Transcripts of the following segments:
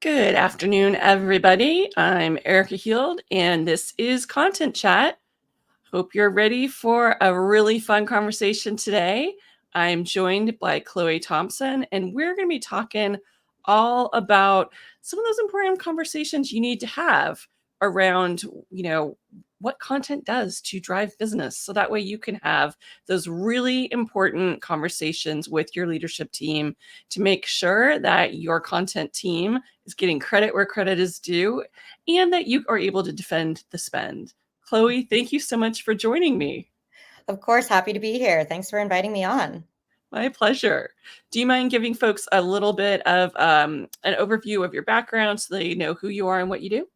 Good afternoon, everybody. I'm Erika Heald, and this is Content Chat. Hope you're ready for a really fun conversation today. I'm joined by Chloe Thompson, and we're going to be talking all about some of those important conversations you need to have around, what content does to drive business. So that way you can have those really important conversations with your leadership team to make sure that your content team is getting credit where credit is due and that you are able to defend the spend. Chloe, thank you so much for joining me. Of course, happy to be here. Thanks for inviting me on. My pleasure. Do you mind giving folks a little bit of an overview of your background so they know who you are and what you do?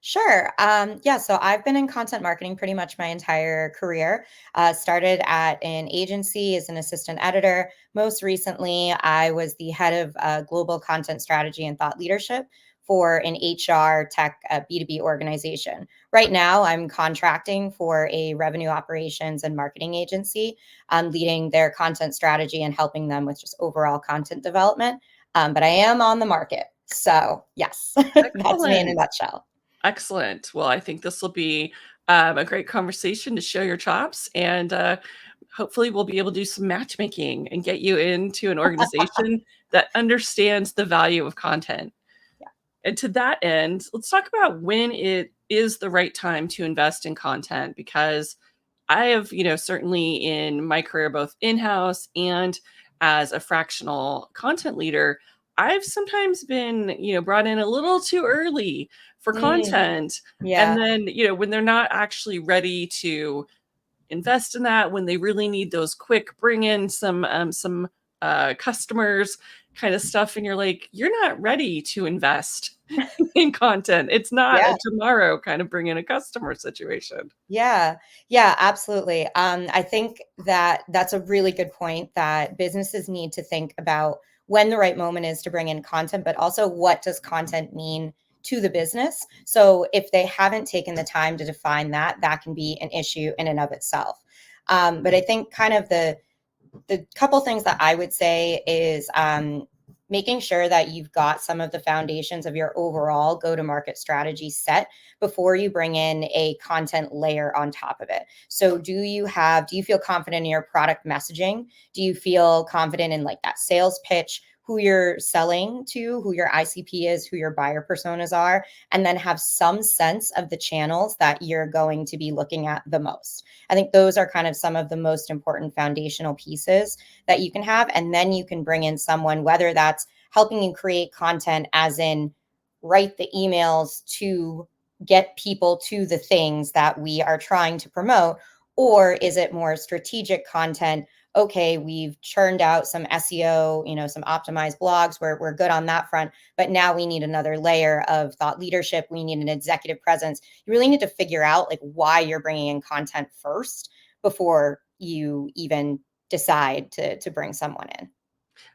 Sure. So I've been in content marketing pretty much my entire career. Started at an agency as an assistant editor. Most recently, I was the head of global content strategy and thought leadership for an HR tech B2B organization. Right now, I'm contracting for a revenue operations and marketing agency. I'm leading their content strategy and helping them with just overall content development. But I am on the market. So, yes, that's me in a Excellent. nutshell. Excellent. Well, I think this will be a great conversation to show your chops, and hopefully, we'll be able to do some matchmaking and get you into an organization that understands the value of content. And to that end, let's talk about when it is the right time to invest in content because I have, certainly in my career, both in house and as a fractional content leader, I've sometimes been, brought in a little too early for Mm, content. And yeah. then, when they're not actually ready to invest in that, when they really need those quick bring in some customers kind of stuff, and you're like, you're not ready to invest in content. It's not a Yeah. tomorrow kind of bring in a customer situation. Yeah. Yeah, absolutely. I think that that's a really good point that businesses need to think about when the right moment is to bring in content, but also what does content mean to the business? So if they haven't taken the time to define that, that can be an issue in and of itself. But I think kind of the couple things that I would say is making sure that you've got some of the foundations of your overall go to market strategy set before you bring in a content layer on top of it. So do you feel confident in your product messaging? Do you feel confident in like that sales pitch, who you're selling to, who your ICP is, who your buyer personas are, and then have some sense of the channels that you're going to be looking at the most? I think those are kind of some of the most important foundational pieces that you can have. And then you can bring in someone, whether that's helping you create content, as in write the emails to get people to the things that we are trying to promote, or is it more strategic content? Okay, we've churned out some SEO, some optimized blogs where we're good on that front, but now we need another layer of thought leadership. We need an executive presence. You really need to figure out like why you're bringing in content first before you even decide to bring someone in.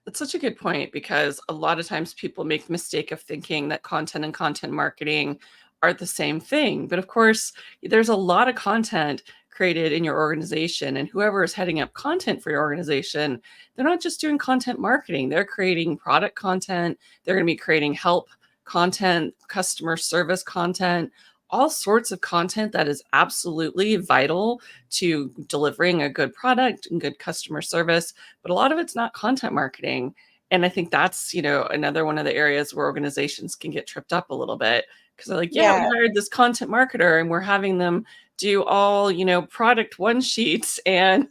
That's such a good point because a lot of times people make the mistake of thinking that content and content marketing are the same thing. But of course, there's a lot of content created in your organization, and whoever is heading up content for your organization, they're not just doing content marketing, they're creating product content, they're going to be creating help content, customer service content, all sorts of content that is absolutely vital to delivering a good product and good customer service, but a lot of it's not content marketing. And I think that's, another one of the areas where organizations can get tripped up a little bit because they're like, yeah, we Yeah. hired this content marketer and we're having them do all, product one sheets and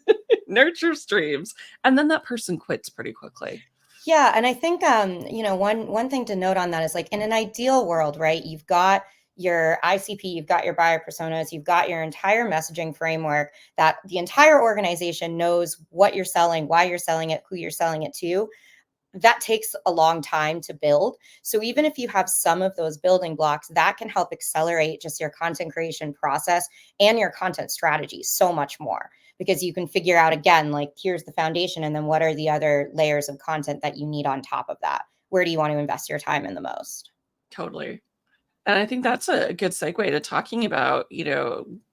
nurture streams. And then that person quits pretty quickly. Yeah, and I think one thing to note on that is like in an ideal world, right? You've got your ICP, you've got your buyer personas, you've got your entire messaging framework that the entire organization knows what you're selling, why you're selling it, who you're selling it to. That takes a long time to build. So even if you have some of those building blocks, that can help accelerate just your content creation process and your content strategy so much more, because you can figure out again, like here's the foundation, and then what are the other layers of content that you need on top of that? Where do you want to invest your time in the most? Totally. And I think that's a good segue to talking about,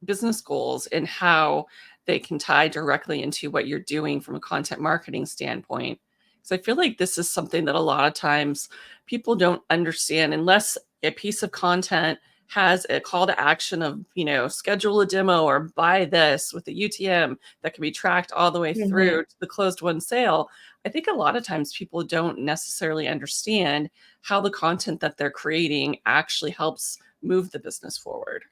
business goals and how they can tie directly into what you're doing from a content marketing standpoint. So I feel like this is something that a lot of times people don't understand unless a piece of content has a call to action of, schedule a demo or buy this with a UTM that can be tracked all the way Mhm. through to the closed won sale. I think a lot of times people don't necessarily understand how the content that they're creating actually helps move the business forward.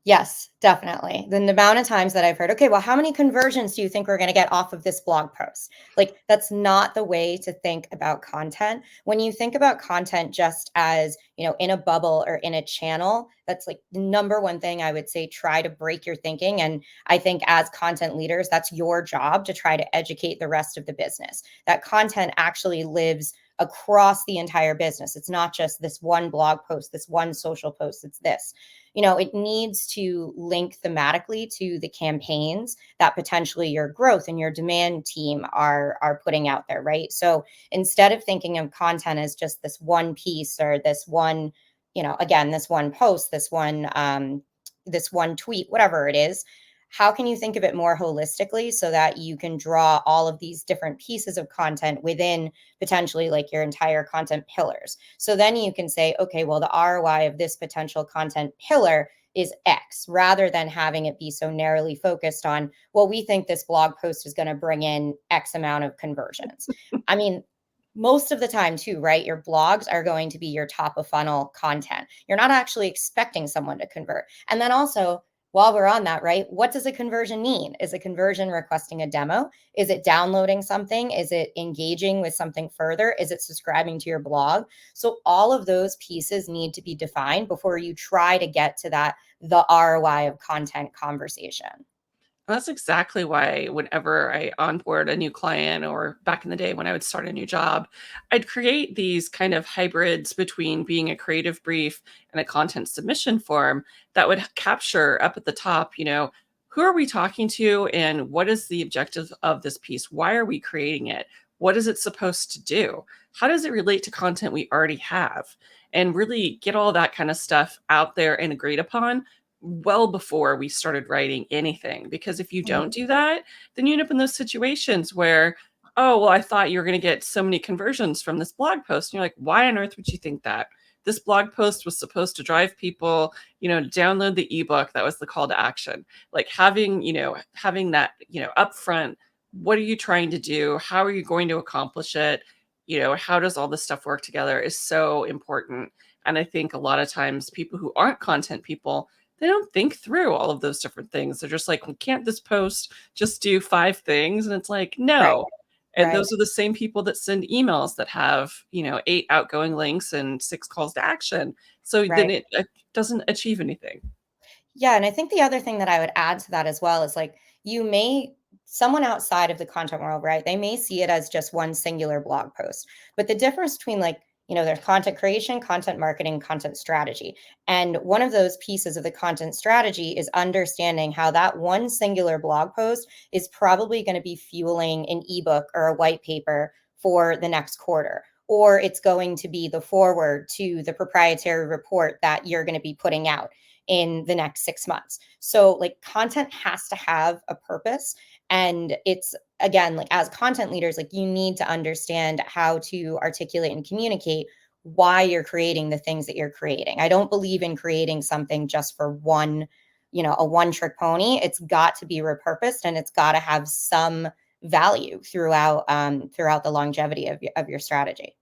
Yes, definitely. The amount of times that I've heard, okay, well, how many conversions do you think we're going to get off of this blog post? Like, that's not the way to think about content. When you think about content just as, in a bubble or in a channel, that's like the number one thing I would say, try to break your thinking. And I think as content leaders, that's your job to try to educate the rest of the business. That content actually lives across the entire business. It's not just this one blog post, this one social post, it's this. It needs to link thematically to the campaigns that potentially your growth and your demand team are putting out there, right? So instead of thinking of content as just this one piece or this one, again, this one post, this one tweet, whatever it is, how can you think of it more holistically so that you can draw all of these different pieces of content within potentially like your entire content pillars? So then you can say, okay, well, the ROI of this potential content pillar is X, rather than having it be so narrowly focused on, well, we think this blog post is going to bring in X amount of conversions. I mean, most of the time too, right? Your blogs are going to be your top of funnel content. You're not actually expecting someone to convert. And then also, while we're on that, right? What does a conversion mean? Is a conversion requesting a demo? Is it downloading something? Is it engaging with something further? Is it subscribing to your blog? So all of those pieces need to be defined before you try to get to the ROI of content conversation. That's exactly why whenever I onboard a new client or back in the day when I would start a new job, I'd create these kind of hybrids between being a creative brief and a content submission form that would capture up at the top, who are we talking to and what is the objective of this piece? Why are we creating it? What is it supposed to do? How does it relate to content we already have? And really get all that kind of stuff out there and agreed upon well before we started writing anything. Because if you don't Mhm. do that, then you end up in those situations where, oh, well, I thought you were going to get so many conversions from this blog post. And you're like, why on earth would you think that? This blog post was supposed to drive people, to download the ebook. That was the call to action. Like having that, upfront, what are you trying to do? How are you going to accomplish it? How does all this stuff work together is so important. And I think a lot of times people who aren't content people, they don't think through all of those different things. They're just like, well, can't this post just do 5 things? And it's like, Right, no. And right. those are the same people that send emails that have, 8 outgoing links and 6 calls to action. So then Right. it doesn't achieve anything. Yeah, and I think the other thing that I would add to that as well is like you may someone outside of the content world, right? They may see it as just one singular blog post. But the difference between like, there's content creation, content marketing, content strategy. And one of those pieces of the content strategy is understanding how that one singular blog post is probably going to be fueling an ebook or a white paper for the next quarter. Or it's going to be the forward to the proprietary report that you're going to be putting out in the next 6 months. So, like, content has to have a purpose. And it's, again, like, as content leaders, like, you need to understand how to articulate and communicate why you're creating the things that you're creating. I don't believe in creating something just for one, a one trick pony. It's got to be repurposed and it's got to have some value throughout the longevity of your strategy.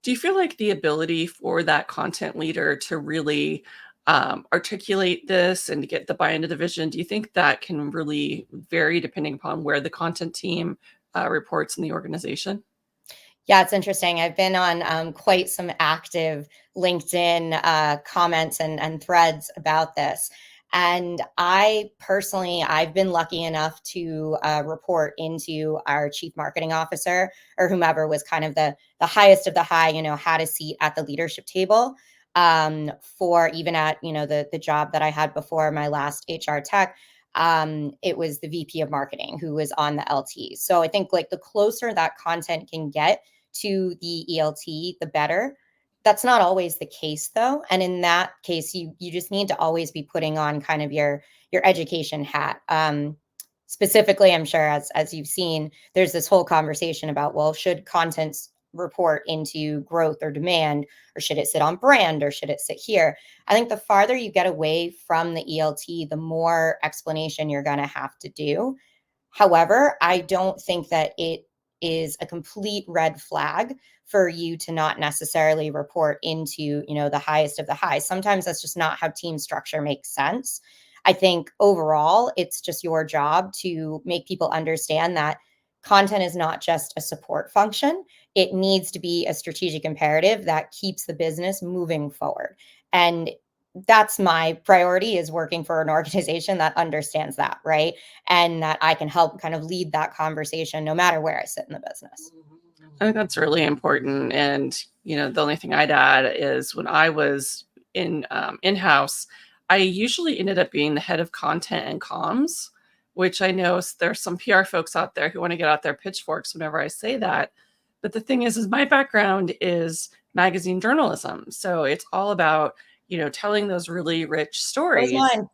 Do you feel like the ability for that content leader to really articulate this and to get the buy into the vision, do you think that can really vary depending upon where the content team reports in the organization? Yeah, it's interesting. I've been on quite some active LinkedIn comments and threads about this. And I've been lucky enough to report into our chief marketing officer or whomever was kind of the highest of the high, had a seat at the leadership table for even at, the job that I had before my last HR tech. It was the VP of marketing who was on the LT. So I think like the closer that content can get to the ELT, the better. That's not always the case though. And in that case, you just need to always be putting on kind of your education hat. specifically, I'm sure as you've seen, there's this whole conversation about, well, should content report into growth or demand, or should it sit on brand, or should it sit here? I think the farther you get away from the ELT, the more explanation you're going to have to do. However, I don't think that it is a complete red flag for you to not necessarily report into, the highest of the high. Sometimes that's just not how team structure makes sense. I think overall, it's just your job to make people understand that content is not just a support function. It needs to be a strategic imperative that keeps the business moving forward. And that's my priority, is working for an organization that understands that, right? And that I can help kind of lead that conversation no matter where I sit in the business. I think that's really important. And, the only thing I'd add is when I was in-house, I usually ended up being the head of content and comms, which I know there's some PR folks out there who want to get out their pitchforks whenever I say that. But the thing is my background is magazine journalism. So it's all about, telling those really rich Those stories. lines.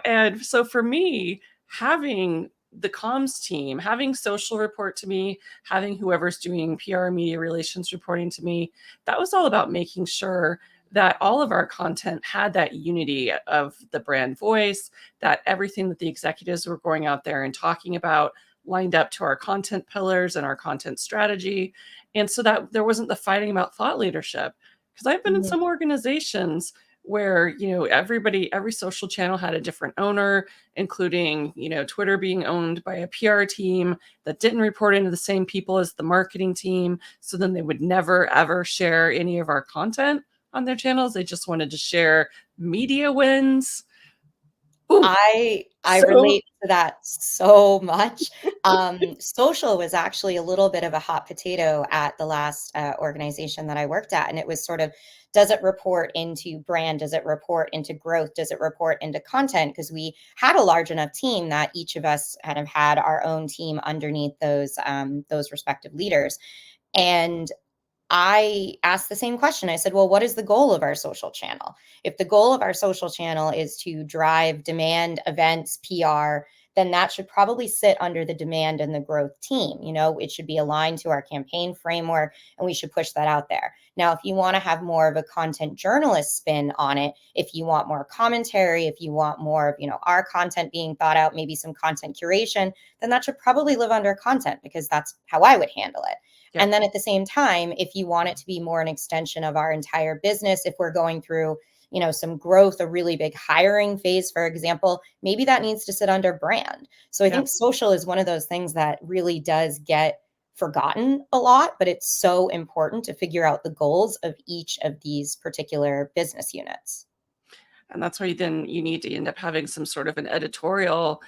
And so for me, having the comms team, having social report to me, having whoever's doing PR media relations reporting to me, that was all about making sure that all of our content had that unity of the brand voice, that everything that the executives were going out there and talking about lined up to our content pillars and our content strategy. And so that there wasn't the fighting about thought leadership. Because I've been in some organizations where, every social channel had a different owner, including, Twitter being owned by a PR team that didn't report into the same people as the marketing team. So then they would never, ever share any of our content on their channels. They just wanted to share media wins. Ooh, I so relate to that so much. Social was actually a little bit of a hot potato at the last organization that I worked at, and it was sort of, does it report into brand? Does it report into growth? Does it report into content? Because we had a large enough team that each of us kind of had our own team underneath those respective leaders. And I asked the same question. I said, well, what is the goal of our social channel? If the goal of our social channel is to drive demand, events, PR, then that should probably sit under the demand and the growth team. It should be aligned to our campaign framework, and we should push that out there. Now, if you want to have more of a content journalist spin on it, if you want more commentary, if you want more of, our content being thought out, maybe some content curation, then that should probably live under content, because that's how I would handle it. yeah. And then at the same time, if you want it to be more an extension of our entire business, if we're going through, some growth, a really big hiring phase, for example, maybe that needs to sit under brand. So I think social is one of those things that really does get forgotten a lot, but it's so important to figure out the goals of each of these particular business units. And that's why you need to end up having some sort of an editorial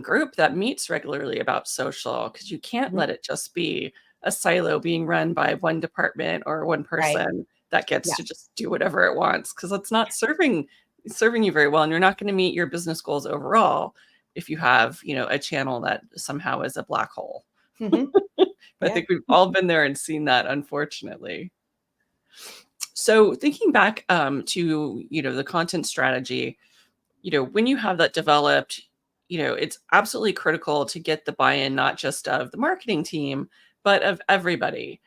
group that meets regularly about social, because you can't let it just be a silo being run by one department or one Right. person that gets Yeah. to just do whatever it wants, because it's not serving you very well, and you're not going to meet your business goals overall if you have a channel that somehow is a black hole. Mhm. But I Yeah. think we've all been there and seen that, unfortunately. So thinking back to the content strategy, when you have that developed, it's absolutely critical to get the buy-in, not just of the marketing team, but of everybody,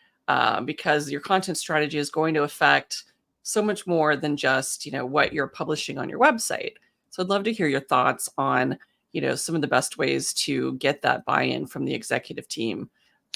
because your content strategy is going to affect so much more than just, what you're publishing on your website. So I'd love to hear your thoughts on, some of the best ways to get that buy-in from the executive team,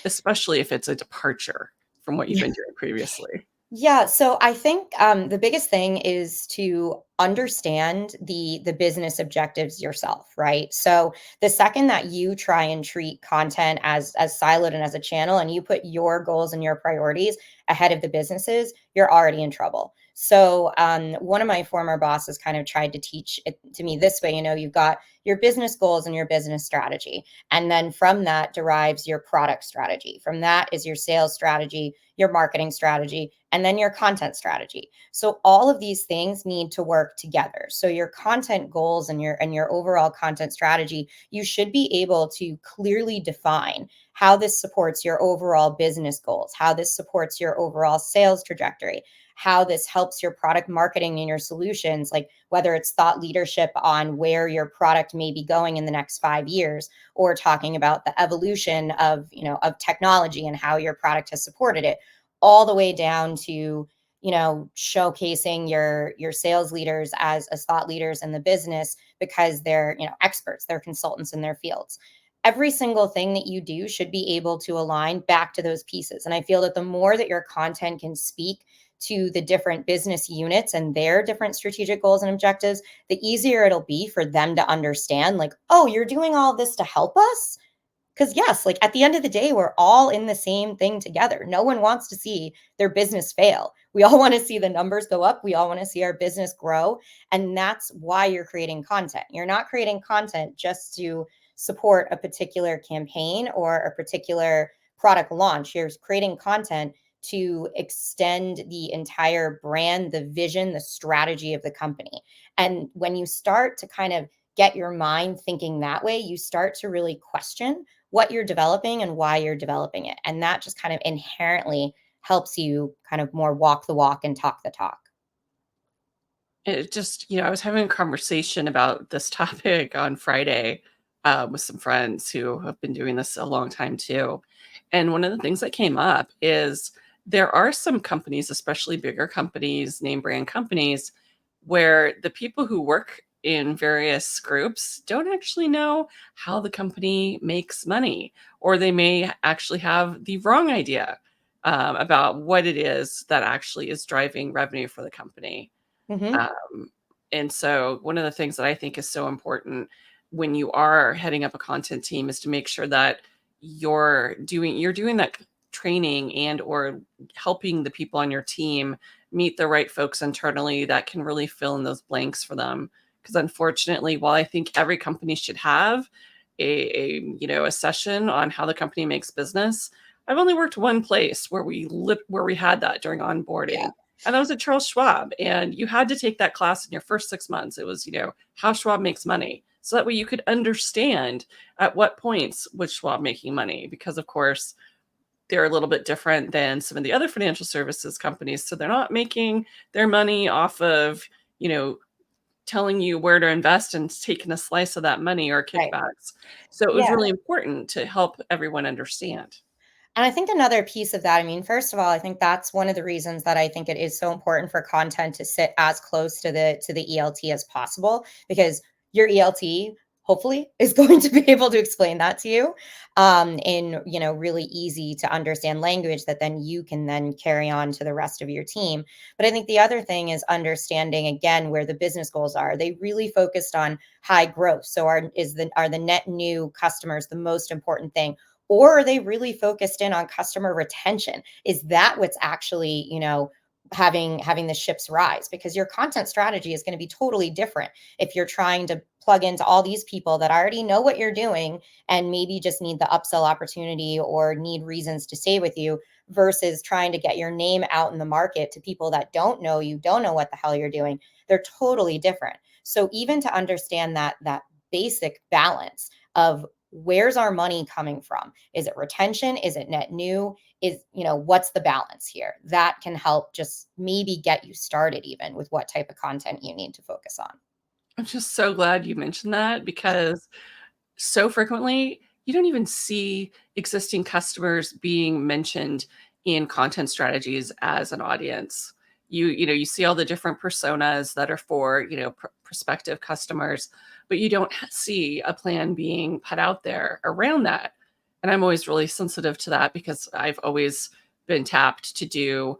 especially if it's a departure from what you've been doing previously. Yeah, so I think the biggest thing is to understand the business objectives yourself, right? So the second that you try and treat content as siloed and as a channel, and you put your goals and your priorities ahead of the businesses, you're already in trouble. So one of my former bosses kind of tried to teach it to me this way. You've got your business goals and your business strategy, and then from that derives your product strategy. From that is your sales strategy, your marketing strategy, and then your content strategy. So all of these things need to work together. So your content goals and your overall content strategy, you should be able to clearly define how this supports your overall business goals, how this supports your overall sales trajectory, how this helps your product marketing and your solutions, like whether it's thought leadership on where your product may be going in the next 5 years, or talking about the evolution of, of technology and how your product has supported it, all the way down to, showcasing your sales leaders as thought leaders in the business, because they're, experts, they're consultants in their fields. Every single thing that you do should be able to align back to those pieces. And I feel that the more that your content can speak to the different business units and their different strategic goals and objectives, the easier it'll be for them to understand, like, oh, you're doing all this to help us. Because yes, like at the end of the day, we're all in the same thing together. No one wants to see their business fail. We all want to see the numbers go up. We all want to see our business grow. And that's why you're creating content. You're not creating content just to support a particular campaign or a particular product launch. You're creating content to extend the entire brand, the vision, the strategy of the company. And when you start to kind of get your mind thinking that way, you start to really question what you're developing and why you're developing it. And that just kind of inherently helps you kind of more walk the walk and talk the talk. It just, I was having a conversation about this topic on Friday with some friends who have been doing this a long time too. And one of the things that came up is there are some companies, especially bigger companies, name brand companies, where the people who work in various groups don't actually know how the company makes money, or they may actually have the wrong idea about what it is that actually is driving revenue for the company. Mm-hmm. And so one of the things that I think is so important when you are heading up a content team is to make sure that you're doing that training and or helping the people on your team meet the right folks internally that can really fill in those blanks for them. Because unfortunately, while I think every company should have a session on how the company makes business, I've only worked one place where we had that during Yeah. onboarding, and that was at Charles Schwab. And you had to take that class in your first 6 months. It was, how Schwab makes money. So that way you could understand at what points was Schwab making money. Because, of course, they're a little bit different than some of the other financial services companies. So they're not making their money off of, telling you where to invest and taking a slice of that money or Right. kickbacks. So it was Yeah. really important to help everyone understand. And I think another piece of that, I mean, first of all, I think that's one of the reasons that I think it is so important for content to sit as close to the ELT as possible, because your ELT hopefully is going to be able to explain that to you in really easy to understand language that then you can then carry on to the rest of your team. But I think the other thing is understanding again where the business goals are. They really focused on high growth. So are the net new customers the most important thing? Or are they really focused in on customer retention? Is that what's actually, having the ships rise? Because your content strategy is going to be totally different if you're trying to plug into all these people that already know what you're doing and maybe just need the upsell opportunity or need reasons to stay with you, versus trying to get your name out in the market to people that don't know you, don't know what the hell you're doing. They're totally different. So even to understand that basic balance of where's our money coming from? Is it retention? Is it net new? What's the balance here? That can help just maybe get you started even with what type of content you need to focus on. I'm just so glad you mentioned that, because so frequently you don't even see existing customers being mentioned in content strategies as an audience. You see all the different personas that are for, prospective customers, but you don't see a plan being put out there around that. And I'm always really sensitive to that, because I've always been tapped to do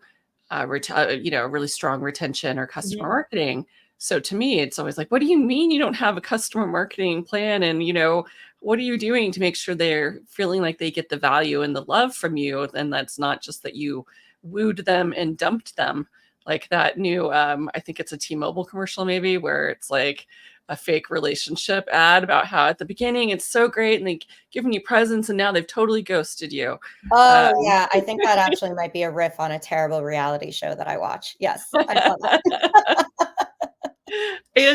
really strong retention or customer Mhm. marketing. So to me, it's always like, what do you mean you don't have a customer marketing plan? And, what are you doing to make sure they're feeling like they get the value and the love from you? And that's not just that you wooed them and dumped them, like that new, I think it's a T-Mobile commercial maybe, where it's like a fake relationship ad about how at the beginning it's so great and they giving you presents and now they've totally ghosted you. Oh, Um, yeah, I think that actually might be a riff on a terrible reality show that I watch. Yes, I saw that.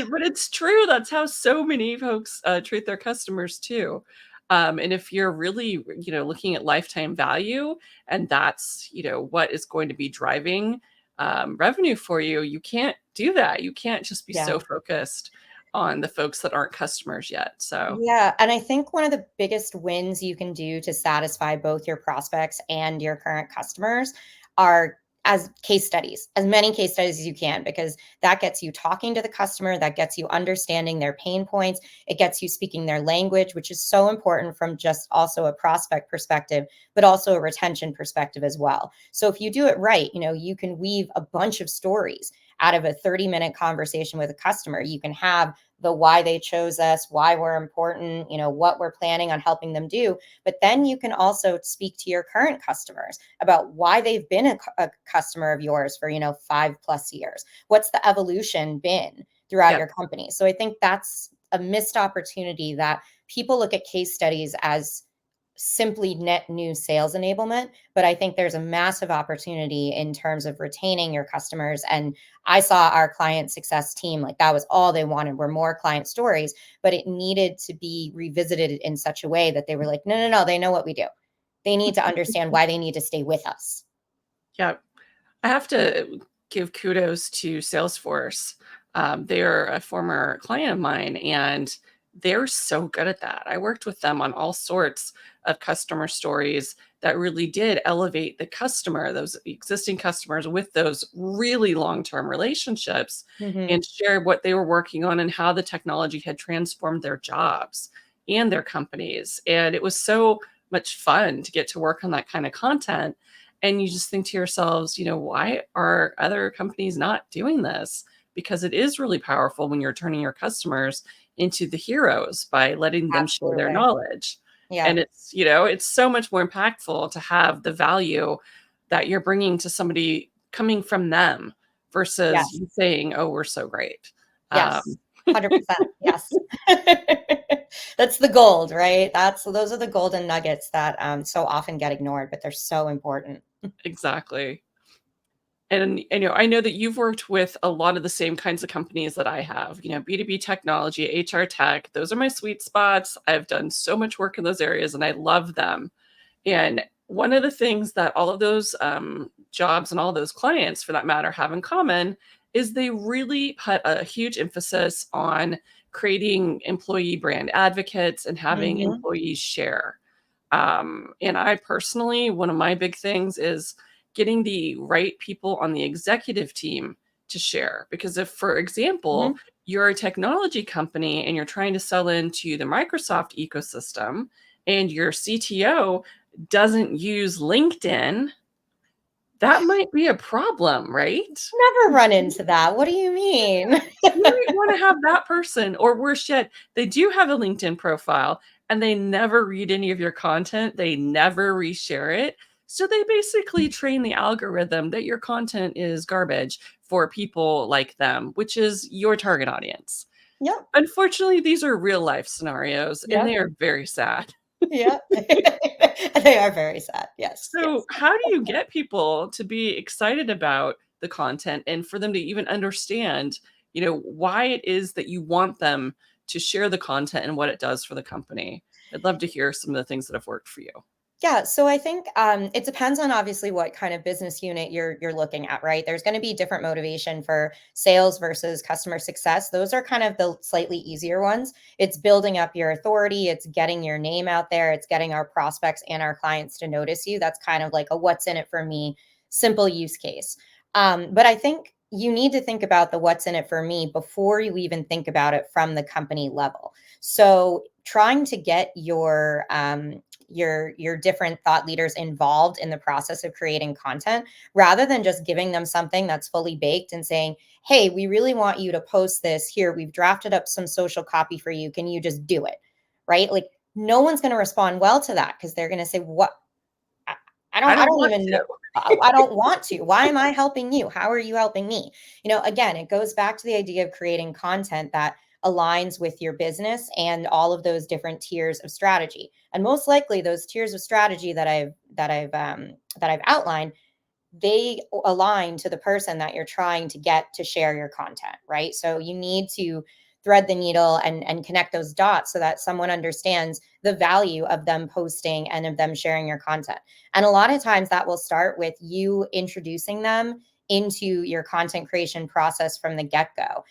But it's true. That's how so many folks treat their customers too. And if you're really, looking at lifetime value, and that's, what is going to be driving revenue for you, you can't do that. You can't just be so Yeah. focused on the folks that aren't customers yet. So Yeah, and I think one of the biggest wins you can do to satisfy both your prospects and your current customers are as case studies, as many case studies as you can, because that gets you talking to the customer, that gets you understanding their pain points, it gets you speaking their language, which is so important from just also a prospect perspective, but also a retention perspective as well. So if you do it right, you can weave a bunch of stories out of a 30-minute conversation with a customer. You can have the why they chose us, why we're important, what we're planning on helping them do. But then you can also speak to your current customers about why they've been a customer of yours for, 5+ years. What's the evolution been throughout yeah, your company? So I think that's a missed opportunity, that people look at case studies as simply net new sales enablement, but I think there's a massive opportunity in terms of retaining your customers. And I saw our client success team, like that was all they wanted, were more client stories, but it needed to be revisited in such a way that they were like, no, no, no, they know what we do. They need to understand why they need to stay with us. yeah. I have to give kudos to Salesforce. They're a former client of mine, and they're so good at that. I worked with them on all sorts of customer stories that really did elevate the customer, those existing customers, with those really long-term relationships, Mhm. and share what they were working on and how the technology had transformed their jobs and their companies. And it was so much fun to get to work on that kind of content, and you just think to yourselves, why are other companies not doing this? Because it is really powerful when you're turning your customers into the heroes by letting them share their Absolutely. knowledge. Yeah. And it's so much more impactful to have the value that you're bringing to somebody coming from them versus Yes. you saying, "Oh, we're so great." Yes. Um, 100%. Yes. That's the gold, right? Those are the golden nuggets that so often get ignored, but they're so important. exactly. And I know that you've worked with a lot of the same kinds of companies that I have, B2B technology, HR tech. Those are my sweet spots. I've done so much work in those areas and I love them. And one of the things that all of those jobs and all those clients, for that matter, have in common is they really put a huge emphasis on creating employee brand advocates and having Mhm. employees share. And I personally, one of my big things is getting the right people on the executive team to share. Because if, for example, Mhm. you're a technology company and you're trying to sell into the Microsoft ecosystem and your CTO doesn't use LinkedIn, that might be a problem, right? Never run into that. What do you mean? You might wanna have that person, or worse yet, they do have a LinkedIn profile and they never read any of your content, they never reshare it. So they basically train the algorithm that your content is garbage for people like them, which is your target audience. Yep. Unfortunately, these are real life scenarios and Yep. they are very sad. Yep. They are very sad. Yes. So, Yes. how do you get people to be excited about the content and for them to even understand, why it is that you want them to share the content and what it does for the company? I'd love to hear some of the things that have worked for you. Yeah, so I think it depends on obviously what kind of business unit you're looking at, right? There's going to be different motivation for sales versus customer success. Those are kind of the slightly easier ones. It's building up your authority, it's getting your name out there, it's getting our prospects and our clients to notice you. That's kind of like a what's in it for me simple use case. But I think you need to think about the what's in it for me before you even think about it from the company level. So trying to get your different thought leaders involved in the process of creating content rather than just giving them something that's fully baked and saying, hey, we really want you to post this here, we've drafted up some social copy for you, can you just do it? Right, like no one's going to respond well to that because they're going to say, what? I, I I don't, I don't don't want even know. to. I don't want to. Why am I helping you? How are you helping me? Again, it goes back to the idea of creating content that aligns with your business and all of those different tiers of strategy. And most likely, those tiers of strategy that I've outlined, they align to the person that you're trying to get to share your content, right? So you need to thread the needle and connect those dots so that someone understands the value of them posting and of them sharing your content. And a lot of times that will start with you introducing them into your content creation process from the get-go.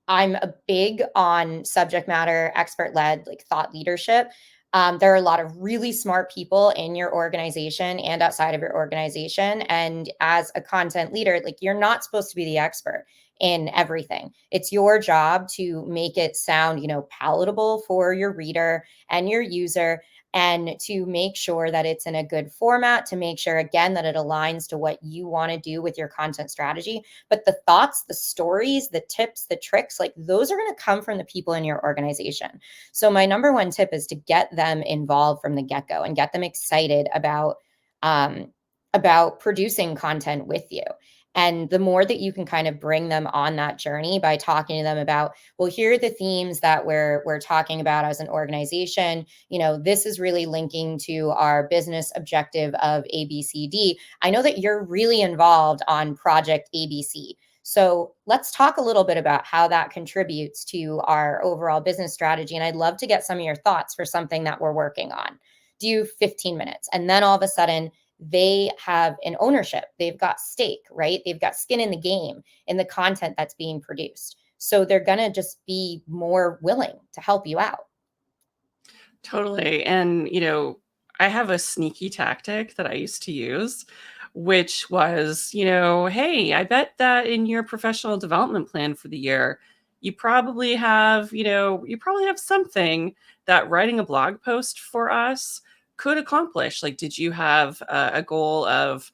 I'm a big on subject matter expert led, like thought leadership. There are a lot of really smart people in your organization and outside of your organization. And as a content leader, like you're not supposed to be the expert in everything. It's your job to make it sound, palatable for your reader and your user, and to make sure that it's in a good format, to make sure, again, that it aligns to what you want to do with your content strategy. But the thoughts, the stories, the tips, the tricks, like those are going to come from the people in your organization. So my number one tip is to get them involved from the get-go and get them excited about producing content with you. And the more that you can kind of bring them on that journey by talking to them about, well, here are the themes that we're talking about as an organization. This is really linking to our business objective of ABCD. I know that you're really involved on project ABC. So let's talk a little bit about how that contributes to our overall business strategy. And I'd love to get some of your thoughts for something that we're working on. Do you 15 minutes? And then all of a sudden, they have an ownership. They've got stake, right? They've got skin in the game in the content that's being produced. So they're going to just be more willing to help you out. Totally. And, I have a sneaky tactic that I used to use, which was, hey, I bet that in your professional development plan for the year, you probably have, something that writing a blog post for us could accomplish. Like, did you have a goal of,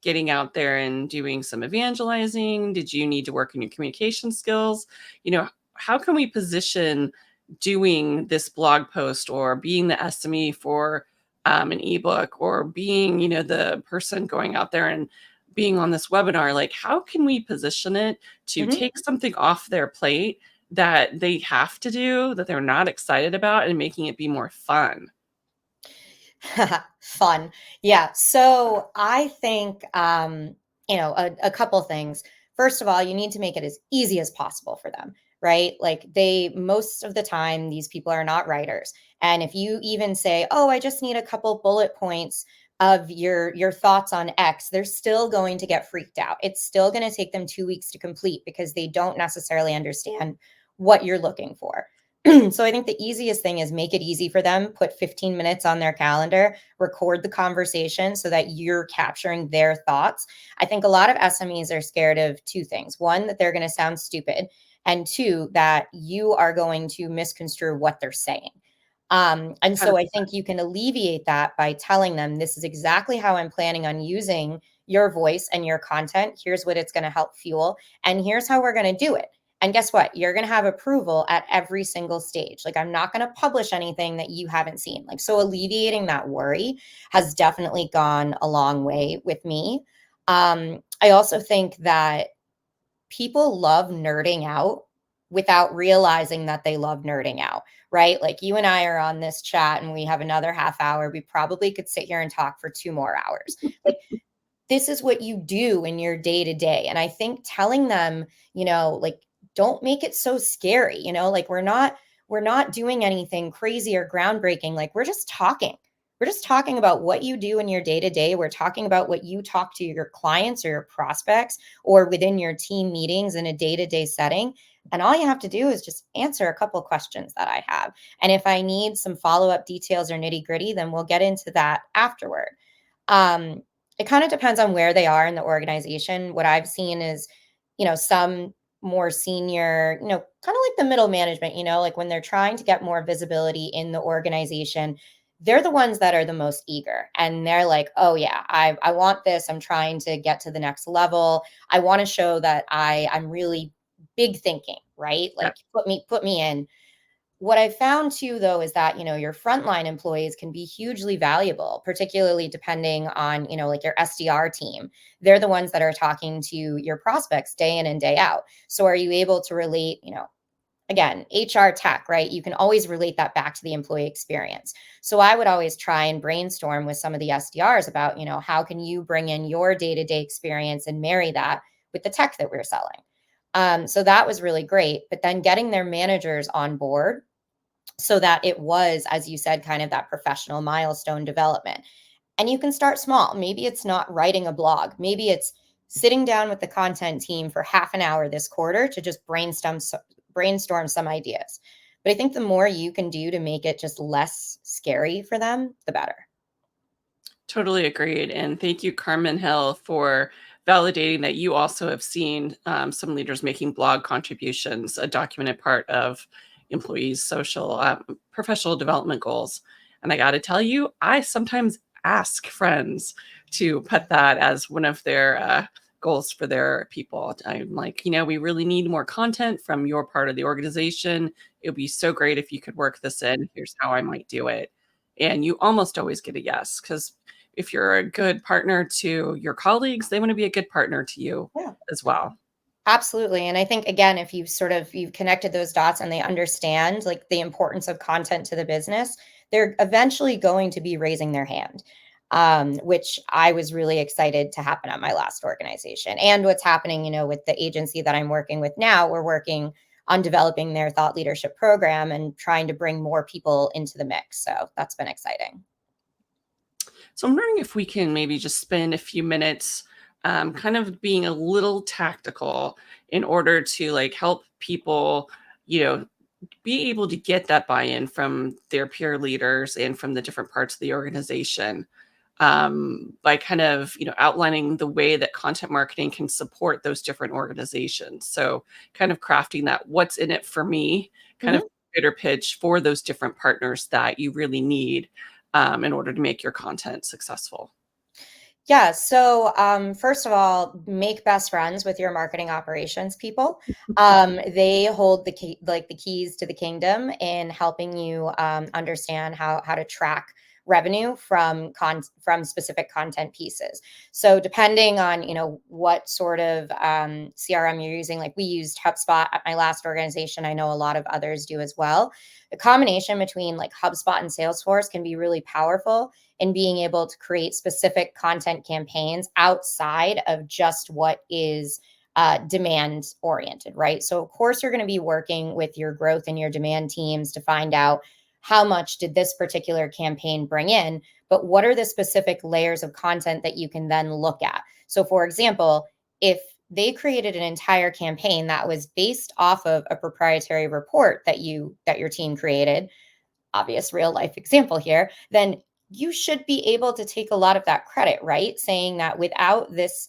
getting out there and doing some evangelizing? Did you need to work on your communication skills? How can we position doing this blog post or being the SME for an ebook, or being, the person going out there and being on this webinar? Like, how can we position it to Mhm. take something off their plate that they have to do, that they're not excited about, and making it be more fun? Fun. Yeah. So I think, a couple things. First of all, you need to make it as easy as possible for them, right? Like most of the time, these people are not writers. And if you even say, oh, I just need a couple bullet points of your thoughts on X, they're still going to get freaked out. It's still going to take them 2 weeks to complete because they don't necessarily understand what you're looking for. So I think the easiest thing is make it easy for them, put 15 minutes on their calendar, record the conversation so that you're capturing their thoughts. I think a lot of SMEs are scared of two things. One, that they're going to sound stupid, and two, that you are going to misconstrue what they're saying. And so I think you can alleviate that by telling them, this is exactly how I'm planning on using your voice and your content. Here's what it's going to help fuel, and here's how we're going to do it. And guess what? You're going to have approval at every single stage. Like, I'm not going to publish anything that you haven't seen. Like, so alleviating that worry has definitely gone a long way with me. I also think that people love nerding out without realizing that they love nerding out, right? Like, you and I are on this chat and we have another half hour. We probably could sit here and talk for 2 more hours. Like, this is what you do in your day to day. And I think telling them, like, don't make it so scary, like we're not doing anything crazy or groundbreaking. Like, we're just talking. We're just talking about what you do in your day to day. We're talking about what you talk to your clients or your prospects or within your team meetings in a day to day setting. And all you have to do is just answer a couple of questions that I have. And if I need some follow up details or nitty gritty, then we'll get into that afterward. Um, it kind of depends on where they are in the organization. What I've seen is, some more senior, kind of like the middle management, like when they're trying to get more visibility in the organization, they're the ones that are the most eager. And they're like, oh yeah, I want this. I'm trying to get to the next level. I want to show that I'm really big thinking, right? Yeah. Like, put me in. What I found too, though, is that, your frontline employees can be hugely valuable, particularly depending on, like your SDR team. They're the ones that are talking to your prospects day in and day out. So are you able to relate, again, HR tech, right? You can always relate that back to the employee experience. So I would always try and brainstorm with some of the SDRs about, how can you bring in your day-to-day experience and marry that with the tech that we're selling. So that was really great. But then getting their managers on board so that it was, as you said, kind of that professional milestone development. And you can start small. Maybe it's not writing a blog. Maybe it's sitting down with the content team for half an hour this quarter to just brainstorm some ideas. But I think the more you can do to make it just less scary for them, the better. Totally agreed. And thank you, Carmen Hill, for validating that you also have seen some leaders making blog contributions, a documented part of employees' social, professional development goals. And I got to tell you, I sometimes ask friends to put that as one of their goals for their people. I'm like, we really need more content from your part of the organization. It would be so great if you could work this in. Here's how I might do it. And you almost always get a yes, because if you're a good partner to your colleagues, they want to be a good partner to you Yeah. as well. Absolutely. And I think again, if you've connected those dots and they understand like the importance of content to the business, they're eventually going to be raising their hand. Which I was really excited to happen at my last organization. And what's happening, with the agency that I'm working with now, we're working on developing their thought leadership program and trying to bring more people into the mix. So that's been exciting. So I'm wondering if we can maybe just spend a few minutes kind of being a little tactical in order to like help people, you know, be able to get that buy-in from their peer leaders and from the different parts of the organization, by kind of outlining the way that content marketing can support those different organizations. So kind of crafting that what's in it for me kind of Mhm. bigger pitch for those different partners that you really need in order to make your content successful. Yeah. So, first of all, make best friends with your marketing operations people. They hold the keys to the kingdom in helping you understand how to track revenue from specific content pieces. So, depending on what sort of CRM you're using, like we used HubSpot at my last organization. I know a lot of others do as well. The combination between like HubSpot and Salesforce can be really powerful in being able to create specific content campaigns outside of just what is demand oriented, right? So, of course, you're going to be working with your growth and your demand teams to find out how much did this particular campaign bring in, but what are the specific layers of content that you can then look at? So, for example, if they created an entire campaign that was based off of a proprietary report that your team created, obvious real life example here, then you should be able to take a lot of that credit, right? Saying that without this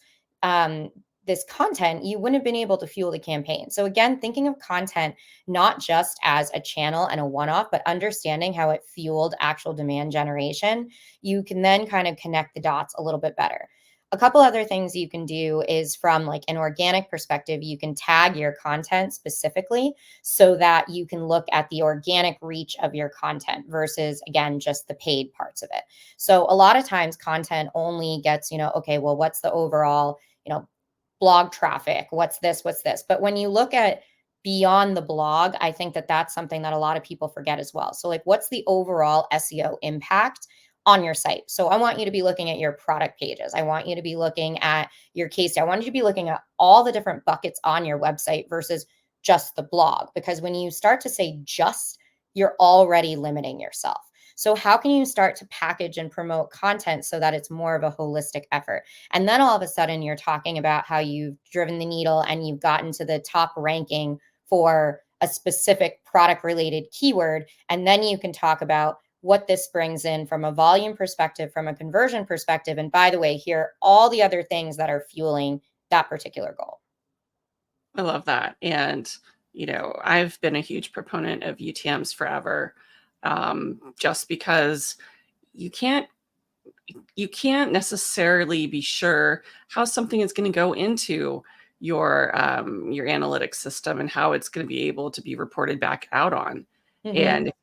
content, you wouldn't have been able to fuel the campaign. So again, thinking of content not just as a channel and a one-off, but understanding how it fueled actual demand generation, you can then kind of connect the dots a little bit better. A couple other things you can do is from like an organic perspective, you can tag your content specifically so that you can look at the organic reach of your content versus, again, just the paid parts of it. So a lot of times content only gets, okay, well, what's the overall, blog traffic? What's this? What's this? But when you look at beyond the blog, I think that that's something that a lot of people forget as well. So like, what's the overall SEO impact on your site? So I want you to be looking at your product pages. I want you to be looking at your case study. I want you to be looking at all the different buckets on your website versus just the blog, because when you start to say just, you're already limiting yourself. So how can you start to package and promote content so that it's more of a holistic effort? And then all of a sudden you're talking about how you've driven the needle and you've gotten to the top ranking for a specific product related keyword. And then you can talk about what this brings in from a volume perspective, from a conversion perspective. And by the way, here are all the other things that are fueling that particular goal. I love that. And, I've been a huge proponent of UTMs forever, just because you can't you can't necessarily be sure how something is going to go into your analytics system and how it's going to be able to be reported back out on. Mhm. And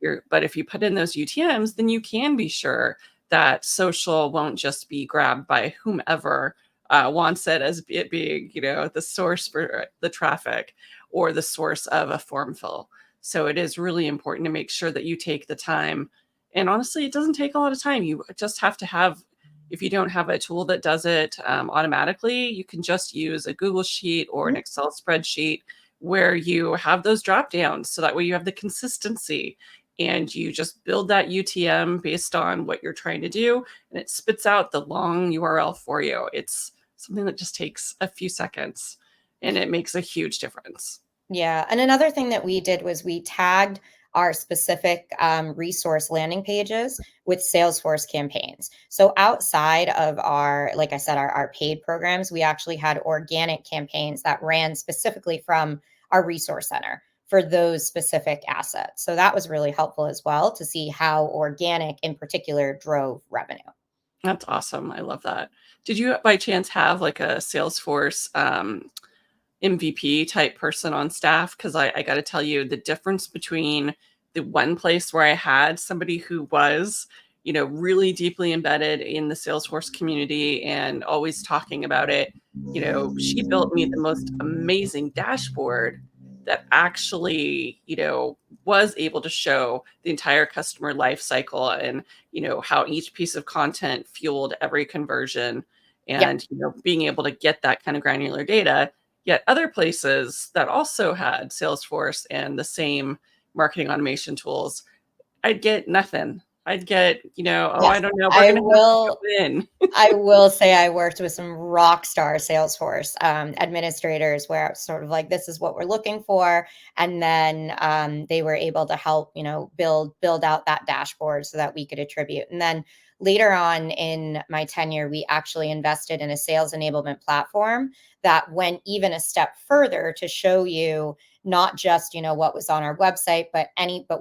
if you put in those UTMs, then you can be sure that social won't just be grabbed by whomever wants it as it being, the source for the traffic or the source of a form fill. So it is really important to make sure that you take the time. And honestly, it doesn't take a lot of time. You just have to have, if you don't have a tool that does it automatically, you can just use a Google Sheet or an Mhm. Excel spreadsheet where you have those drop downs. So that way you have the consistency and you just build that UTM based on what you're trying to do. And it spits out the long URL for you. It's something that just takes a few seconds and it makes a huge difference. Yeah. And another thing that we did was we tagged our specific resource landing pages with Salesforce campaigns. So outside of our, like I said, our paid programs, we actually had organic campaigns that ran specifically from our resource center for those specific assets. So that was really helpful as well to see how organic in particular drove revenue. That's awesome. I love that. Did you by chance have like a Salesforce MVP type person on staff? Because I got to tell you, the difference between the one place where I had somebody who was, really deeply embedded in the Salesforce community and always talking about it, she built me the most amazing dashboard that actually, was able to show the entire customer life cycle and, how each piece of content fueled every conversion Yeah. and, being able to get that kind of granular data. Yet other places that also had Salesforce and the same marketing automation tools, I'd get nothing. I'd get, oh, Yes. I don't know, we're I going to have to will go in. I will say I worked with some rock star Salesforce administrators where it's sort of like, this is what we're looking for. And then they were able to help, build out that dashboard so that we could attribute. And then later on in my tenure, we actually invested in a sales enablement platform that went even a step further to show you not just, what was on our website, but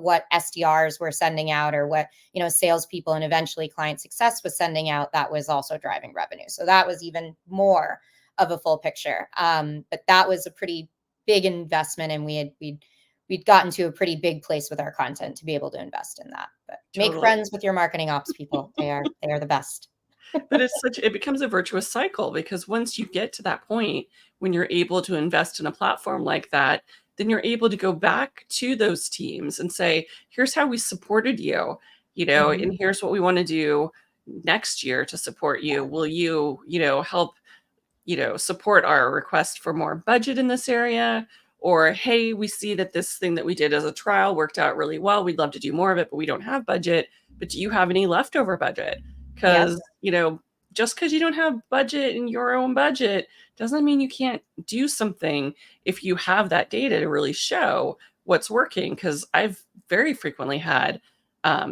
what SDRs were sending out or what, salespeople and eventually client success was sending out that was also driving revenue. So that was even more of a full picture. But that was a pretty big investment, and we'd gotten to a pretty big place with our content to be able to invest in that. But make Totally. friends with your marketing ops people. They are the best. But it becomes a virtuous cycle because once you get to that point when you're able to invest in a platform like that, then you're able to go back to those teams and say, here's how we supported you, Mhm. and here's what we want to do next year to support you. Will you, help support our request for more budget in this area? Or, hey, we see that this thing that we did as a trial worked out really well. We'd love to do more of it, but we don't have budget. But do you have any leftover budget? Yep. Because, just because you don't have budget in your own budget doesn't mean you can't do something if you have that data to really show what's working. Because I've very frequently had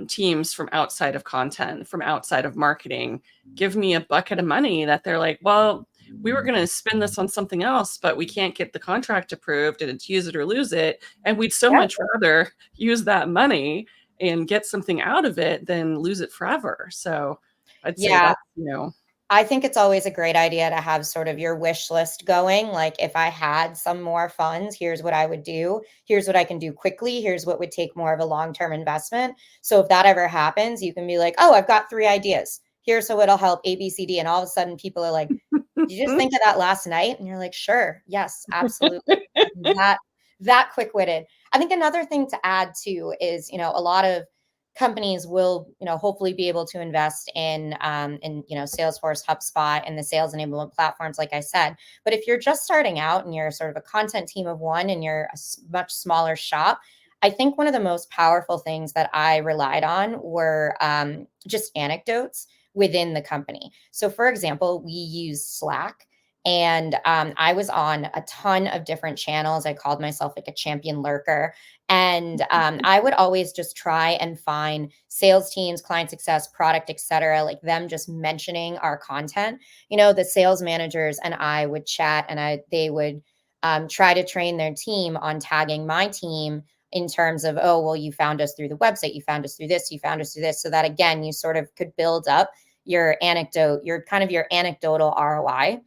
teams from outside of content, from outside of marketing, give me a bucket of money that they're like, well, we were going to spend this on something else, but we can't get the contract approved and it's use it or lose it. And we'd so Yep. much rather use that money and get something out of it than lose it forever. So I'd say Yeah. that's, I think it's always a great idea to have sort of your wish list going. Like, if I had some more funds, here's what I would do. Here's what I can do quickly. Here's what would take more of a long-term investment. So if that ever happens, you can be like, oh, I've got 3 ideas. Here's how it'll help A, B, C, D. And all of a sudden people are like, did you just think of that last night? And you're like, sure. Yes, absolutely. That quick-witted. I think another thing to add too is, a lot of companies will, hopefully be able to invest in Salesforce, HubSpot, and the sales enablement platforms, like I said. But if you're just starting out and you're sort of a content team of one and you're a much smaller shop, I think one of the most powerful things that I relied on were just anecdotes within the company. So, for example, we use Slack. And I was on a ton of different channels. I called myself like a champion lurker. And I would always just try and find sales teams, client success, product, et cetera, like them just mentioning our content. The sales managers and I would chat, and they would try to train their team on tagging my team in terms of, oh, well, you found us through the website, you found us through this, you found us through this. So that again, you sort of could build up your anecdote, your anecdotal ROI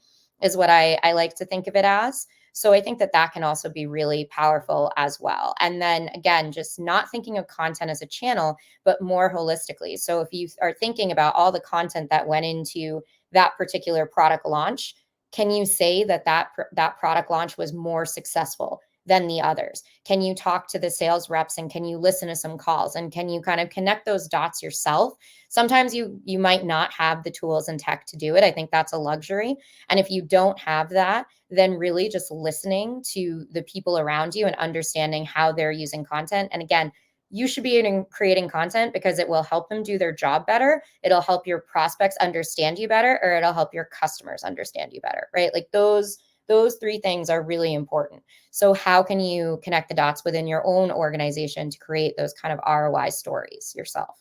is what I like to think of it as. So I think that can also be really powerful as well. And then again, just not thinking of content as a channel, but more holistically. So if you are thinking about all the content that went into that particular product launch, can you say that product launch was more successful than the others? Can you talk to the sales reps and can you listen to some calls and can you kind of connect those dots yourself? Sometimes you might not have the tools and tech to do it. I think that's a luxury. And if you don't have that, then really just listening to the people around you and understanding how they're using content. And again, you should be creating content because it will help them do their job better. It'll help your prospects understand you better, or it'll help your customers understand you better, right? Like those three things are really important. So how can you connect the dots within your own organization to create those kind of ROI stories yourself?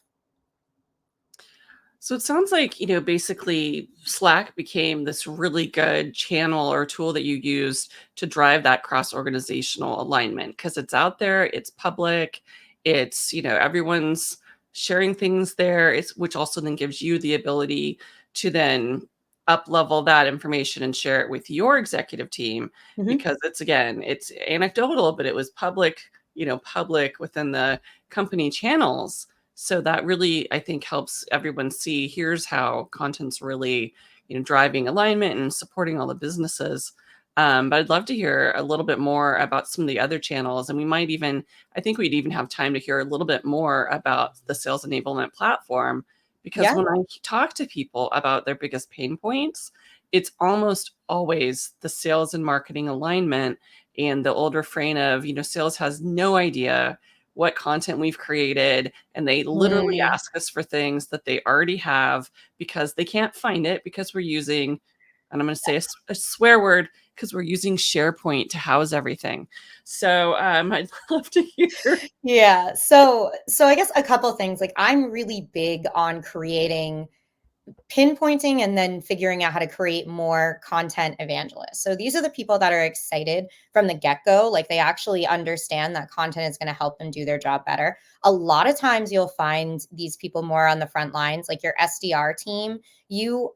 So it sounds like, basically Slack became this really good channel or tool that you used to drive that cross-organizational alignment because it's out there, it's public, it's, everyone's sharing things there, which also then gives you the ability to then up level that information and share it with your executive team Mm-hmm. because it's anecdotal, but it was public, public within the company channels. So that really, I think, helps everyone see here's how content's really, driving alignment and supporting all the businesses. But I'd love to hear a little bit more about some of the other channels. And I think we'd even have time to hear a little bit more about the sales enablement platform. Because Yeah. when I talk to people about their biggest pain points, it's almost always the sales and marketing alignment and the old refrain of, sales has no idea what content we've created, and they literally Mm. ask us for things that they already have because they can't find it because we're using, and I'm going to say a swear word, because we're using SharePoint to house everything. So I'd love to hear. Yeah. So I guess a couple things. Like I'm really big on creating pinpointing and then figuring out how to create more content evangelists. So these are the people that are excited from the get-go, like they actually understand that content is going to help them do their job better. A lot of times you'll find these people more on the front lines, like your SDR team. You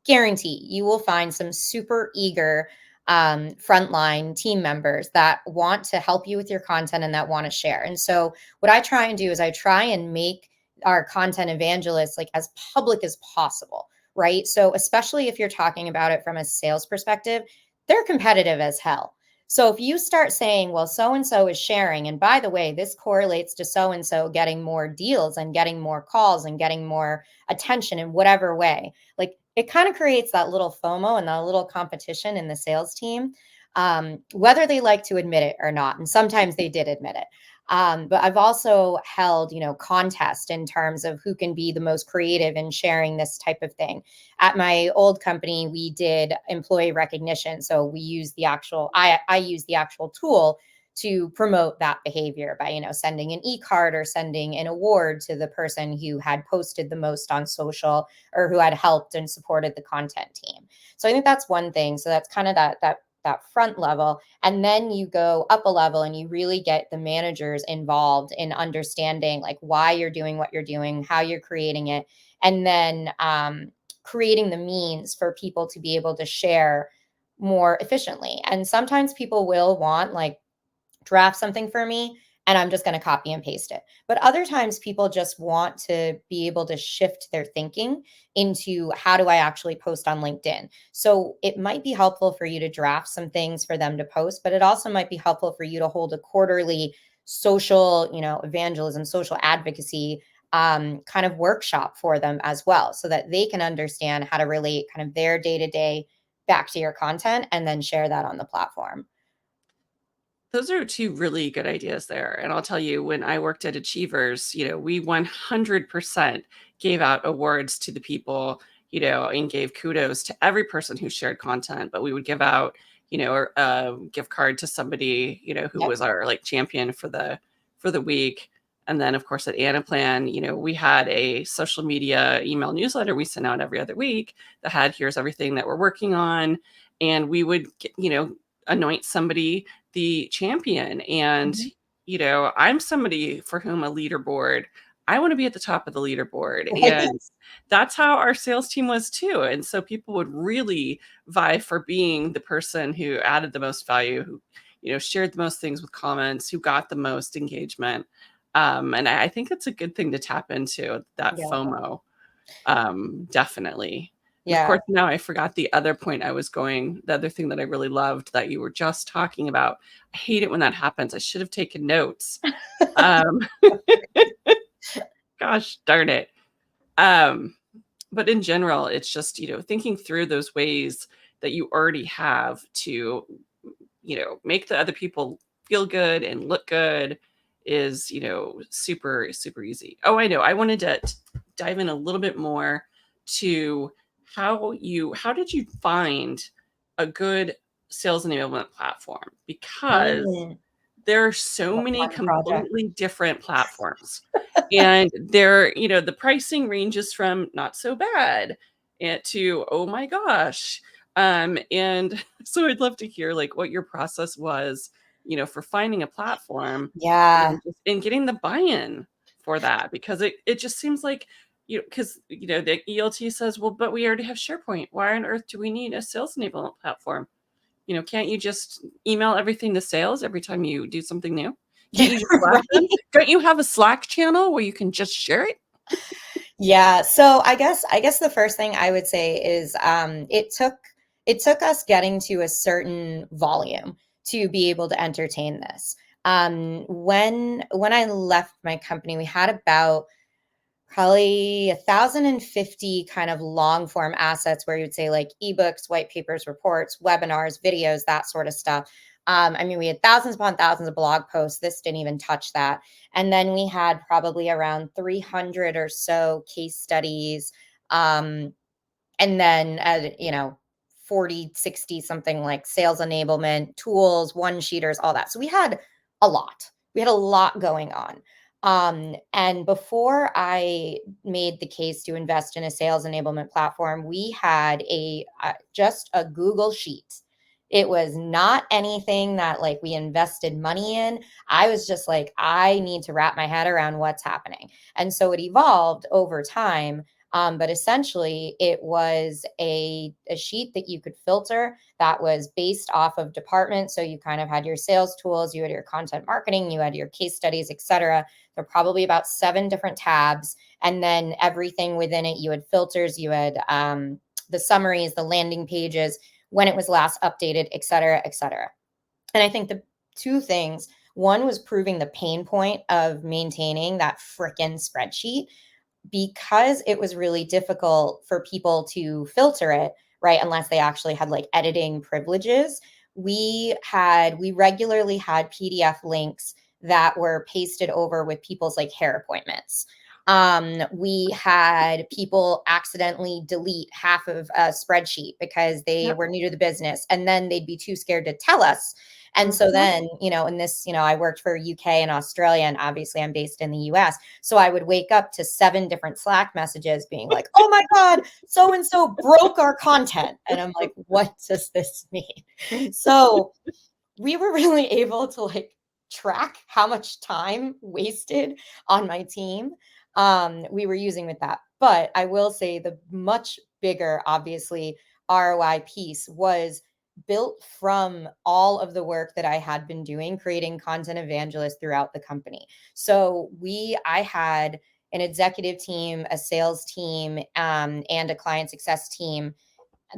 guarantee you will find some super eager frontline team members that want to help you with your content and that want to share. And so what I try and do is I try and make our content evangelists like as public as possible, right? So especially if you're talking about it from a sales perspective, they're competitive as hell. So if you start saying, well, so and so is sharing, and by the way, this correlates to so and so getting more deals and getting more calls and getting more attention in whatever way, like it kind of creates that little FOMO and that little competition in the sales team, whether they like to admit it or not. And sometimes they did admit it. But I've also held, contest in terms of who can be the most creative in sharing this type of thing. At my old company, we did employee recognition. So we use I use the actual tool to promote that behavior by, sending an e-card or sending an award to the person who had posted the most on social or who had helped and supported the content team. So I think that's one thing. So that's kind of that front level. And then you go up a level and you really get the managers involved in understanding like why you're doing what you're doing, how you're creating it, and then creating the means for people to be able to share more efficiently. And sometimes people will want like draft something for me and I'm just going to copy and paste it. But other times people just want to be able to shift their thinking into how do I actually post on LinkedIn? So it might be helpful for you to draft some things for them to post, but it also might be helpful for you to hold a quarterly social, evangelism, social advocacy kind of workshop for them as well, so that they can understand how to relate kind of their day to day back to your content and then share that on the platform. Those are two really good ideas there. And I'll tell you, when I worked at Achievers, we 100% gave out awards to the people, and gave kudos to every person who shared content. But we would give out, a gift card to somebody, who Yep. was our like champion for the week. And then, of course, at Anaplan, we had a social media email newsletter we sent out every other week that had here's everything that we're working on. And we would, anoint somebody the champion. And, Mhm. I'm somebody for whom a leaderboard, I want to be at the top of the leaderboard. Right. And that's how our sales team was too. And so people would really vie for being the person who added the most value, who, shared the most things with comments, who got the most engagement. And I think it's a good thing to tap into that Yeah. FOMO. Definitely. And of Yeah. course, now I forgot the other point the other thing that I really loved that you were just talking about. I hate it when that happens. I should have taken notes. Um, gosh darn it. Um, but in general, it's just, thinking through those ways that you already have to, make the other people feel good and look good is, super, super easy. Oh, I know. I wanted to dive in a little bit more to how did you find a good sales enablement platform? Because Mm, there are so what a many fun project. completely different platforms. And they're, the pricing ranges from not so bad to, oh my gosh. And so I'd love to hear like what your process was, for finding a platform Yeah. and getting the buy-in for that, because it just seems like, because, the ELT says, well, but we already have SharePoint. Why on earth do we need a sales enablement platform? Can't you just email everything to sales every time you do something new? Can't you just Slack them? Right. Don't you have a Slack channel where you can just share it? Yeah. So I guess the first thing I would say is it took us getting to a certain volume to be able to entertain this. When I left my company, we had about probably 1,050 kind of long form assets where you'd say like ebooks, white papers, reports, webinars, videos, that sort of stuff. I mean, we had thousands upon thousands of blog posts. This didn't even touch that. And then we had probably around 300 or so case studies. Um, and then 40, 60 something like sales enablement tools, one sheeters, all that. So we had a lot going on. And before I made the case to invest in a sales enablement platform, we had just a Google sheet. It was not anything that like we invested money in. I was just like, I need to wrap my head around what's happening. And so it evolved over time. But essentially, it was a sheet that you could filter that was based off of department. So you kind of had your sales tools, you had your content marketing, you had your case studies, etc. There were probably about 7 different tabs. And then everything within it, you had filters, you had the summaries, the landing pages, when it was last updated, etc., etc. And I think the two things, one was proving the pain point of maintaining that frickin' spreadsheet because it was really difficult for people to filter it, right? Unless they actually had like editing privileges. We regularly had PDF links that were pasted over with people's like hair appointments. We had people accidentally delete half of a spreadsheet because they Yep. were new to the business and then they'd be too scared to tell us. And so Mhm. then, in this, I worked for UK and Australia, and obviously I'm based in the US. So I would wake up to 7 different Slack messages being like, oh my God, so and so broke our content. And I'm like, what does this mean? So we were really able to like track how much time wasted on my team we were using with that. But I will say the much bigger, obviously, ROI piece was built from all of the work that I had been doing, creating content evangelists throughout the company. So I had an executive team, a sales team, and a client success team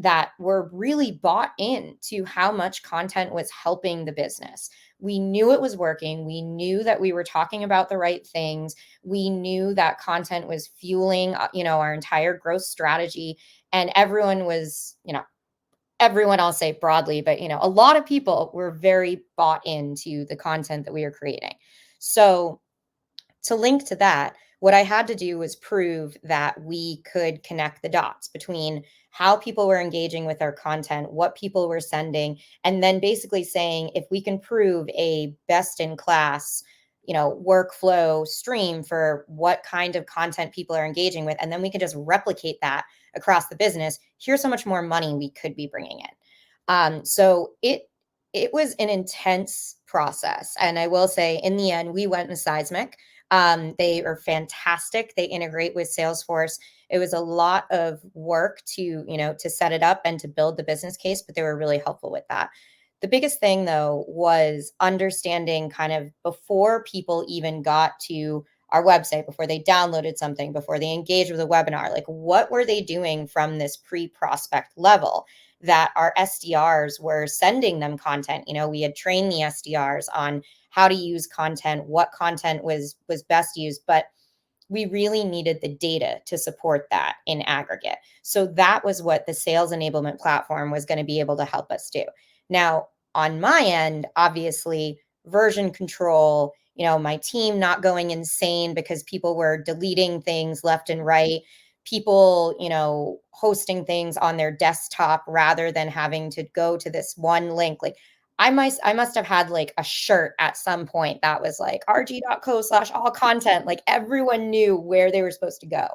that were really bought into how much content was helping the business. We knew it was working. We knew that we were talking about the right things. We knew that content was fueling, our entire growth strategy. And everyone I'll say broadly, but, a lot of people were very bought into the content that we were creating. So to link to that, what I had to do was prove that we could connect the dots between how people were engaging with our content, what people were sending, and then basically saying if we can prove a best in class, workflow stream for what kind of content people are engaging with, and then we can just replicate that across the business. Here's how much more money we could be bringing in. So it was an intense process, and I will say, in the end, we went with Seismic. They are fantastic. They integrate with Salesforce. It was a lot of work to set it up and to build the business case, but they were really helpful with that. The biggest thing though was understanding kind of before people even got to our website, before they downloaded something, before they engaged with a webinar, like what were they doing from this pre-prospect level that our SDRs were sending them content. We had trained the SDRs on how to use content, what content was best used, but we really needed the data to support that in aggregate. So that was what the sales enablement platform was going to be able to help us do. Now, on my end, obviously, version control, my team not going insane because people were deleting things left and right, people, hosting things on their desktop rather than having to go to this one link. Like I must have had like a shirt at some point that was like rg.co/all content. Like everyone knew where they were supposed to go.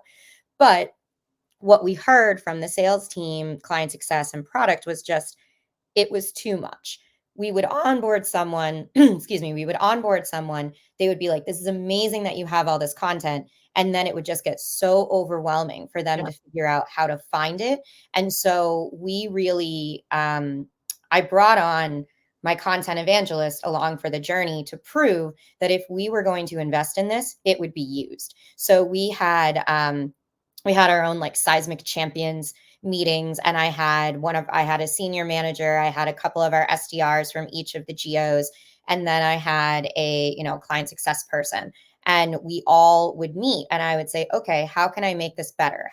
But what we heard from the sales team, client success, and product was just, it was too much. We would onboard someone, excuse me, we would onboard someone. They would be like, this is amazing that you have all this content. And then it would just get so overwhelming for them Yeah. to figure out how to find it. And so we really, I brought on my content evangelist along for the journey to prove that if we were going to invest in this, it would be used. So we had our own like seismic champions meetings, and I had a senior manager, I had a couple of our SDRs from each of the geos, and then I had a client success person, and we all would meet, and I would say, okay, how can I make this better?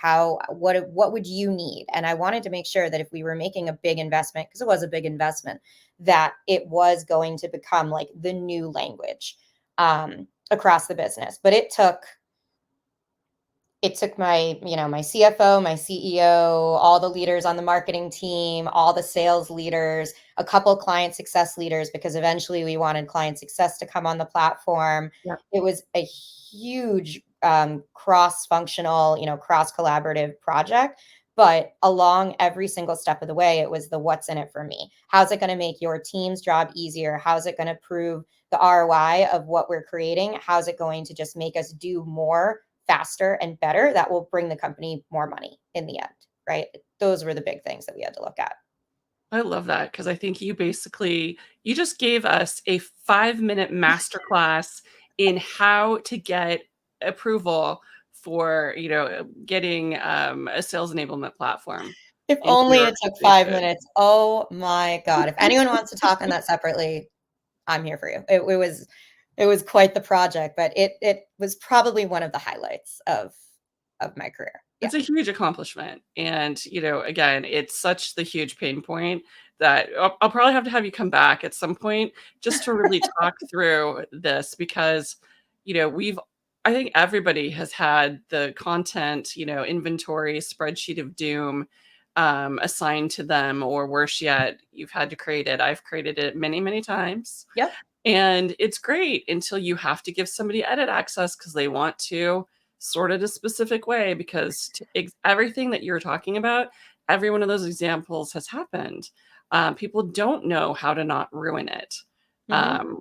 What would you need? And I wanted to make sure that if we were making a big investment, because it was a big investment, that it was going to become like the new language across the business. But it took my, my CFO, my CEO, all the leaders on the marketing team, all the sales leaders, a couple client success leaders, because eventually we wanted client success to come on the platform. Yeah. It was a huge cross-functional, cross-collaborative project. But along every single step of the way, it was the what's in it for me. How's it going to make your team's job easier? How's it going to prove the ROI of what we're creating? How's it going to just make us do more faster and better that will bring the company more money in the end, right? Those were the big things that we had to look at. I love that because I think you just gave us a 5-minute masterclass in how to get approval for, getting a sales enablement platform If into only your it took 5 organization. minutes. Oh my God. If anyone wants to talk on that separately, I'm here for you. It was quite the project, but it was probably one of the highlights of my career. Yeah. It's a huge accomplishment. And, again, it's such the huge pain point that I'll probably have to have you come back at some point just to really talk through this because, I think everybody has had the content, inventory spreadsheet of doom assigned to them, or worse yet, you've had to create it. I've created it many, many times. Yep. And it's great until you have to give somebody edit access because they want to sort it a specific way because everything that you're talking about, every one of those examples has happened. People don't know how to not ruin it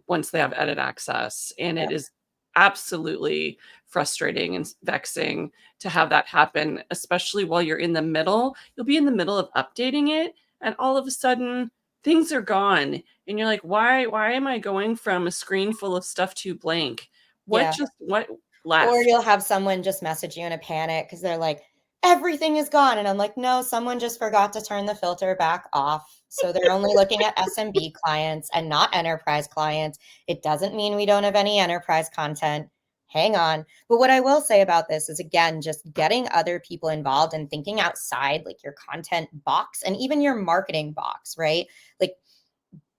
once they have edit access. And it Yep. is absolutely frustrating and vexing to have that happen, especially while you're in the middle. You'll be in the middle of updating it, and all of a sudden, things are gone. And you're like, why am I going from a screen full of stuff to blank? Yeah. What Or left? you'll have someone just message you in a panic because they're like, everything is gone. And I'm like, no, someone just forgot to turn the filter back off. So they're only looking at SMB clients and not enterprise clients. It doesn't mean we don't have any enterprise content. Hang on. But what I will say about this is, again, just getting other people involved and thinking outside like your content box and even your marketing box, right? Like,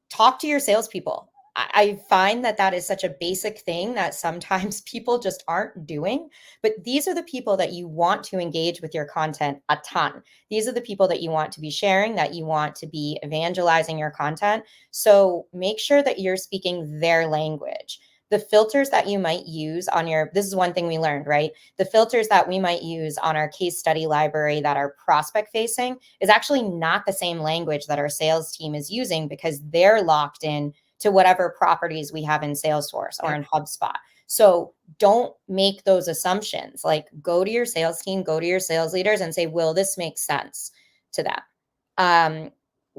talk to your salespeople. I find that is such a basic thing that sometimes people just aren't doing. But these are the people that you want to engage with your content a ton. These are the people that you want to be sharing, that you want to be evangelizing your content. So make sure that you're speaking their language. The filters that you might use this is one thing we learned, right? The filters that we might use on our case study library that are prospect facing is actually not the same language that our sales team is using because they're locked in to whatever properties we have in Salesforce or in HubSpot. So don't make those assumptions. Like, go to your sales team, go to your sales leaders and say, will this make sense to them?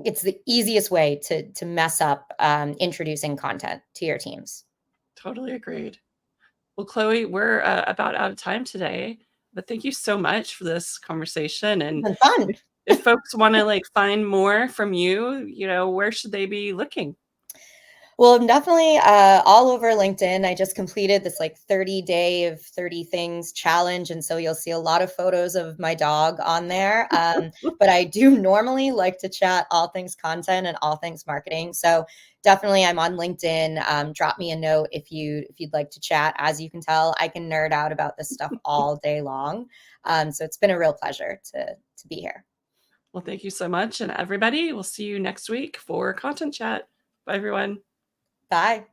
It's the easiest way to mess up introducing content to your teams. Totally agreed. Well, Chloe, we're about out of time today, but thank you so much for this conversation. It's And been fun. if folks want to find more from you, where should they be looking? Well, I'm definitely all over LinkedIn. I just completed this like 30-day of 30 things challenge. And so you'll see a lot of photos of my dog on there. But I do normally like to chat all things content and all things marketing. So definitely I'm on LinkedIn. Drop me a note if you'd like to chat. As you can tell, I can nerd out about this stuff all day long. So it's been a real pleasure to be here. Well, thank you so much. And everybody, we'll see you next week for Content Chat. Bye, everyone. Bye.